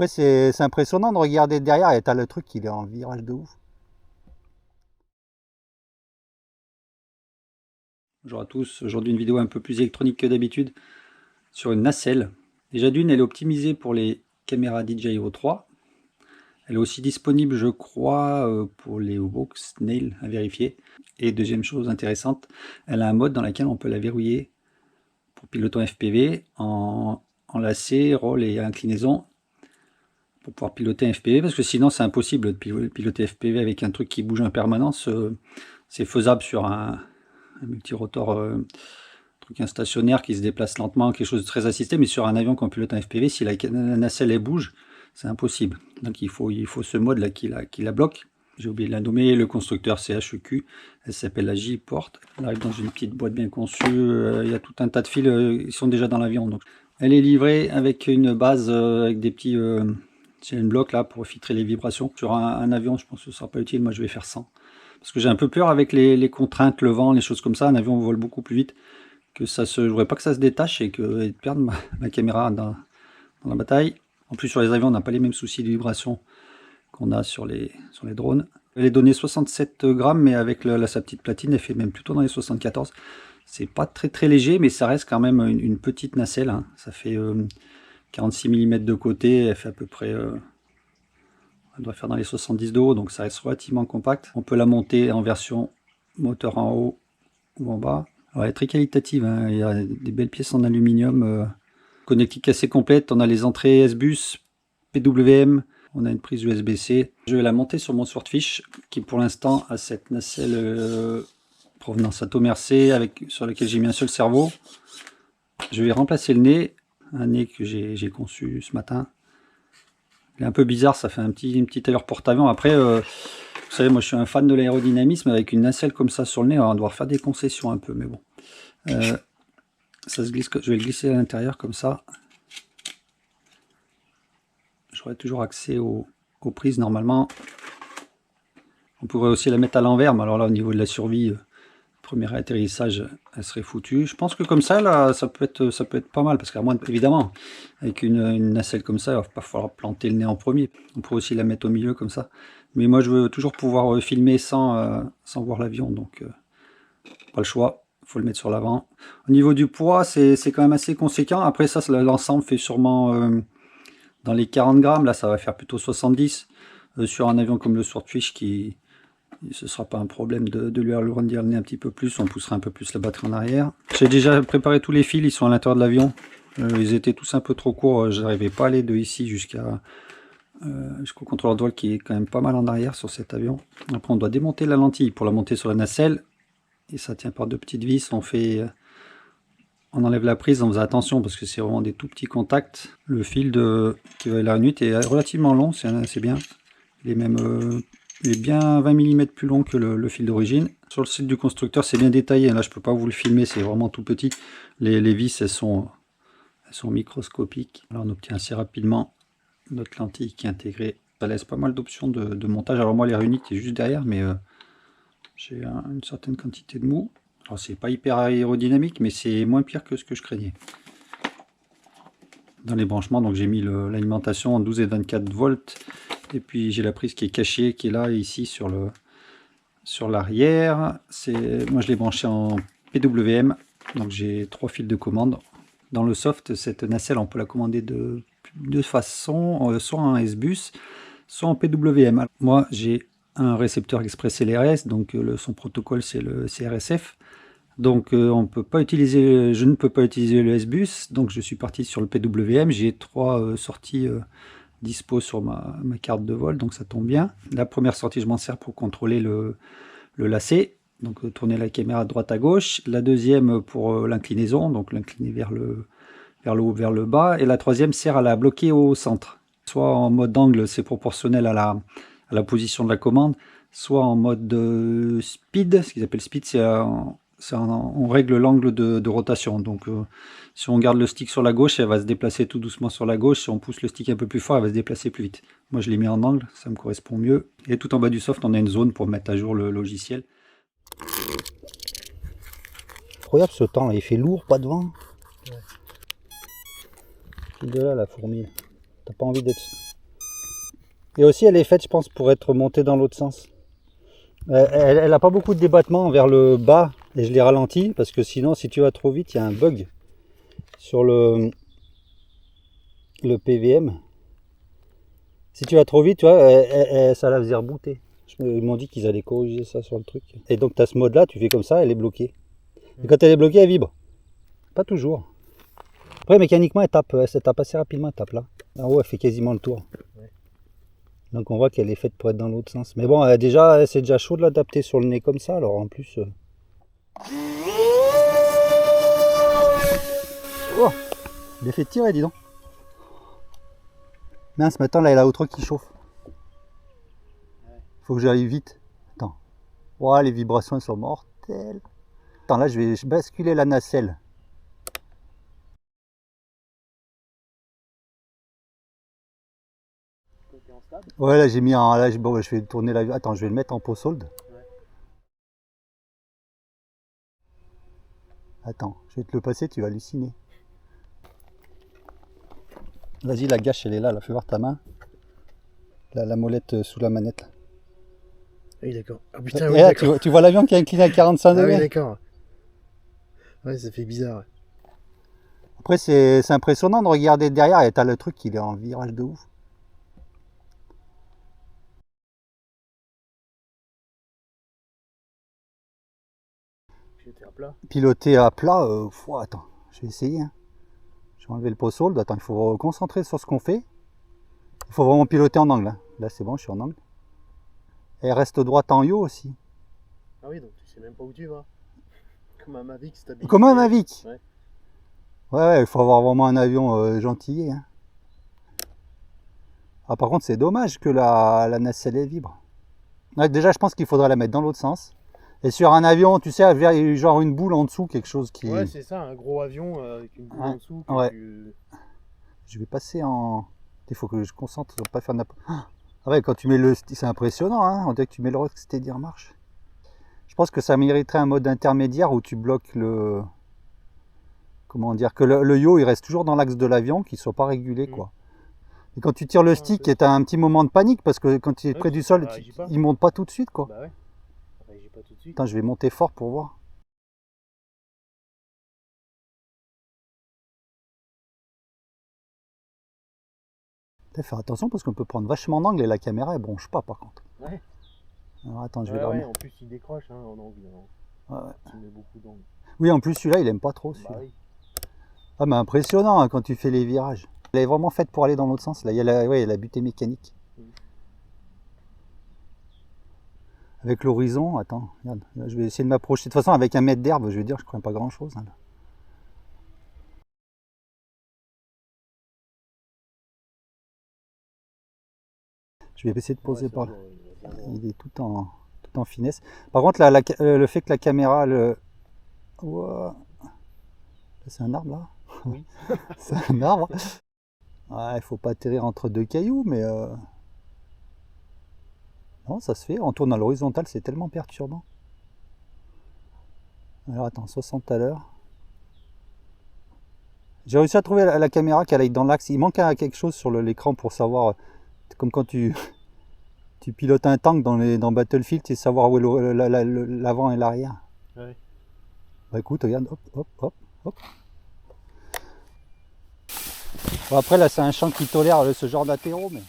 Après, c'est impressionnant de regarder derrière et t'as le truc qui est en virage de ouf. Bonjour à tous, aujourd'hui une vidéo un peu plus électronique que d'habitude sur une nacelle. Déjà d'une, elle est optimisée pour les caméras DJI Hero 3. Elle est aussi disponible, je crois, pour les Vox Nail à vérifier. Et deuxième chose intéressante, elle a un mode dans lequel on peut la verrouiller pour piloter en FPV en lacet, roll et inclinaison pour pouvoir piloter un FPV, parce que sinon c'est impossible de piloter FPV avec un truc qui bouge en permanence. C'est faisable sur un multirotor truc stationnaire qui se déplace lentement, quelque chose de très assisté, mais sur un avion qu'on pilote en FPV, si la nacelle elle bouge, c'est impossible. Donc il faut ce mode là qui la bloque. J'ai oublié de la nommer, le constructeur c'est HEQ, elle s'appelle la J-Port, elle arrive dans une petite boîte bien conçue, il y a tout un tas de fils, ils sont déjà dans l'avion. Donc elle est livrée avec une base, avec des petits chain blocs là pour filtrer les vibrations. Sur un avion, je pense que ce sera pas utile, moi je vais faire 100. Parce que j'ai un peu peur avec les contraintes, le vent, les choses comme ça, un avion vole beaucoup plus vite. Que ça se, je voudrais pas que ça se détache et que et perdre ma caméra dans la bataille. En plus sur les avions on n'a pas les mêmes soucis de vibration qu'on a sur les drones. Elle est donnée 67 grammes mais avec sa petite platine elle fait même plutôt dans les 74. C'est pas très léger mais ça reste quand même une petite nacelle, hein. Ça fait 46 mm de côté, elle fait à peu près elle doit faire dans les 70 de haut, donc ça reste relativement compact. On peut la monter en version moteur en haut ou en bas. Alors, elle est très qualitative, hein. Il y a des belles pièces en aluminium, connectique assez complète. On a les entrées S-Bus, PWM, on a une prise USB-C. Je vais la monter sur mon Swordfish qui pour l'instant a cette nacelle provenance Atomer C sur laquelle j'ai mis un seul cerveau. Je vais remplacer le nez, un nez que j'ai conçu ce matin. Il est un peu bizarre, ça fait une petite allure porte-avions. Après, vous savez, moi je suis un fan de l'aérodynamisme, avec une nacelle comme ça sur le nez, on va devoir faire des concessions un peu, mais bon. Ça se glisse, je vais le glisser à l'intérieur comme ça. J'aurai toujours accès aux prises normalement. On pourrait aussi la mettre à l'envers, mais alors là au niveau de la survie, premier atterrissage, elle serait foutue. Je pense que comme ça, là, ça peut être pas mal, parce qu'à moins, évidemment, avec une nacelle comme ça, il va pas falloir planter le nez en premier. On pourrait aussi la mettre au milieu comme ça. Mais moi je veux toujours pouvoir filmer sans voir l'avion, donc pas le choix. Faut le mettre sur l'avant. Au niveau du poids, c'est quand même assez conséquent. Après ça, l'ensemble fait sûrement dans les 40 grammes. Là, ça va faire plutôt 70. Sur un avion comme le Swordfish, ce sera pas un problème de lui agrandir le nez un petit peu plus. On poussera un peu plus la batterie en arrière. J'ai déjà préparé tous les fils. Ils sont à l'intérieur de l'avion. Ils étaient tous un peu trop courts. Je n'arrivais pas à aller de ici jusqu'au contrôleur de vol qui est quand même pas mal en arrière sur cet avion. Après, on doit démonter la lentille pour la monter sur la nacelle. Et ça tient par deux petites vis. On enlève la prise, on faisait attention parce que c'est vraiment des tout petits contacts. Le fil qui va à la nuit est relativement long, c'est bien. Il est bien 20 mm plus long que le fil d'origine. Sur le site du constructeur, c'est bien détaillé. Là, je peux pas vous le filmer, c'est vraiment tout petit. Les vis, elles sont microscopiques. Alors, on obtient assez rapidement notre lentille qui est intégrée. Ça laisse pas mal d'options de montage. Alors moi, l'air unique est juste derrière, mais j'ai une certaine quantité de mou. Alors c'est pas hyper aérodynamique, mais c'est moins pire que ce que je craignais. Dans les branchements, donc j'ai mis l'alimentation en 12 et 24 volts. Et puis j'ai la prise qui est cachée, qui est là, ici sur l'arrière. Moi je l'ai branché en PWM, donc j'ai 3 fils de commande. Dans le soft, cette nacelle, on peut la commander de deux façons, soit en S-Bus, soit en PWM. Moi j'ai un récepteur Express LRS, donc son protocole c'est le CRSF. Donc je ne peux pas utiliser le S-Bus, donc je suis parti sur le PWM. J'ai 3 sorties dispo sur ma carte de vol, donc ça tombe bien. La première sortie, je m'en sers pour contrôler le lacet, donc tourner la caméra de droite à gauche. La deuxième pour l'inclinaison, donc l'incliner vers le haut, vers le bas. Et la troisième sert à la bloquer au centre. Soit en mode angle, c'est proportionnel à la position de la commande, soit en mode speed. Ce qu'ils appellent speed, on règle l'angle de rotation. Donc si on garde le stick sur la gauche, elle va se déplacer tout doucement sur la gauche. Si on pousse le stick un peu plus fort, elle va se déplacer plus vite. Moi je l'ai mis en angle, ça me correspond mieux. Et tout en bas du soft, on a une zone pour mettre à jour le logiciel. Incroyable ce temps là, il fait lourd, pas de vent. Ouais. De là la fourmi, t'as pas envie d'être Et aussi, elle est faite, je pense, pour être montée dans l'autre sens. Elle a pas beaucoup de débattement vers le bas et je l'ai ralenti parce que sinon, si tu vas trop vite, il y a un bug sur le PVM. Si tu vas trop vite, tu vois, ça la faisait rebooter. Ils m'ont dit qu'ils allaient corriger ça sur le truc. Et donc, tu as ce mode-là, tu fais comme ça, elle est bloquée. Et quand elle est bloquée, elle vibre. Pas toujours. Après, mécaniquement, elle tape assez rapidement, elle tape là. En haut, elle fait quasiment le tour. Ouais. Donc, on voit qu'elle est faite pour être dans l'autre sens. Mais bon, déjà, c'est déjà chaud de l'adapter sur le nez comme ça, alors en plus... Oh, il est fait tirer, dis donc. Mince, maintenant, là, il y a l'outro qui chauffe. Faut que j'arrive vite. Attends. Oh, les vibrations elles sont mortelles. Attends, là, je vais basculer la nacelle. Ouais, là, j'ai mis en... Là, bon, je vais tourner la... Attends, je vais le mettre en pot solde. Ouais. Attends, je vais te le passer, tu vas halluciner. Vas-y, la gâche, elle est là, fais voir ta main. La molette sous la manette. Là. Oui, d'accord. Ah putain, Et oui, là, d'accord. tu vois l'avion qui est incliné à 45 Ah oui, degrés. d'accord. Ouais, ça fait bizarre. Après, c'est impressionnant de regarder derrière et t'as le truc qui est en virage de ouf. J'étais à plat. Piloter à plat, attends, je vais essayer. Hein. Je vais enlever le pot solde. Attends, il faut concentrer sur ce qu'on fait. Il faut vraiment piloter en angle. Hein. Là, c'est bon, je suis en angle. Et reste droite en haut aussi. Ah oui, donc tu sais même pas où tu vas. Comme un Mavic stabilisé. Comme un Mavic. Ouais. Ouais, il faut avoir vraiment un avion gentillet. Hein. Ah, par contre, c'est dommage que la nacelle elle vibre. Ouais, déjà, je pense qu'il faudrait la mettre dans l'autre sens. Et sur un avion, tu sais, genre une boule en dessous, quelque chose qui... Ouais, c'est ça, un gros avion avec une boule en dessous. Que ouais. tu... Je vais passer en... Il faut que je concentre sur pas faire n'importe... Ah ouais, quand tu mets le... C'est impressionnant, hein. On dirait que tu mets le Rocksteady en marche. Je pense que ça mériterait un mode intermédiaire où tu bloques le... Comment dire? Que le yaw, il reste toujours dans l'axe de l'avion, qu'il ne soit pas régulé, quoi. Et quand tu tires le stick, tu as un petit moment de panique, parce que quand tu es près du sol, il monte pas tout de suite, quoi. Bah ouais, ça réagit pas tout de suite. Attends, je vais monter fort pour voir. Faire attention parce qu'on peut prendre vachement d'angle et la caméra elle bronche pas par contre. Ouais. Alors attends, je vais ouais, en plus il décroche hein, en angle. Ouais, ouais. Tu mets beaucoup d'angle. Oui, en plus celui-là il aime pas trop celui-là. Bah oui. Ah mais impressionnant hein, quand tu fais les virages. Elle est vraiment faite pour aller dans l'autre sens. Là, il y a la butée mécanique. Avec l'horizon, attends, regarde, je vais essayer de m'approcher. De toute façon, avec un mètre d'herbe, je veux dire, je ne crains pas grand-chose. Hein, là. Je vais essayer de poser par là. Il est tout en finesse. Par contre, là, le fait que la caméra... Wow. C'est un arbre, là. Oui. C'est un arbre. Ouais, il faut pas atterrir entre deux cailloux, mais... Non, ça se fait. On tourne à l'horizontale, c'est tellement perturbant. Alors, attends, 60 à l'heure. J'ai réussi à trouver la caméra qu'elle aille dans l'axe. Il manque quelque chose sur l'écran pour savoir... Comme quand tu pilotes un tank dans Battlefield, tu sais savoir où est l'avant et l'arrière. Ouais. Bah écoute, regarde, hop, hop, hop, hop. Bon, après là c'est un champ qui tolère ce genre d'athéro, mais...